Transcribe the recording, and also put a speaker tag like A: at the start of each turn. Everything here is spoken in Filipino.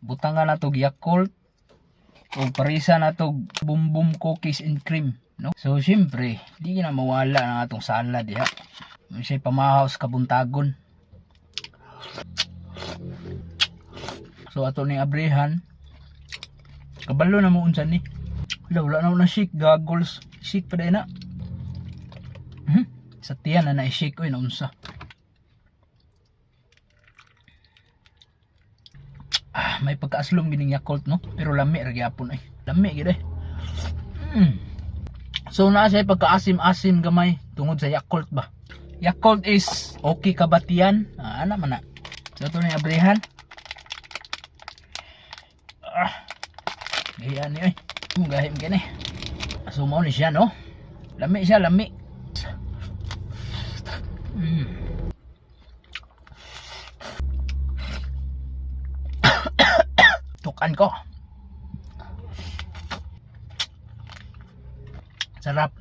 A: butangan na to Yakult o parisa na to Boom Boom Cookies and Cream, no? So syempre di na mawala ang atong salad diha. Siya pamahaw sa kabuntagon. So ato ni abrehan kabalo na mo unsa ni. Wala na shake goggles. Shake pa din na. Sa tiyan na na-shake ko na unsa. May pagkaaslom gining Yakult, no? Pero lami ra gyapon ay. Lami gid eh. So naa siya pagkaasim-asim gamay tungod sa Yakult ba. Yakult is okay kabatian. Ana man na. So ito na abrehan. Gayaan ni ay. Gahim gani. So mao ni siya, no? Lami siya, lami. Tukan ko. Sarap.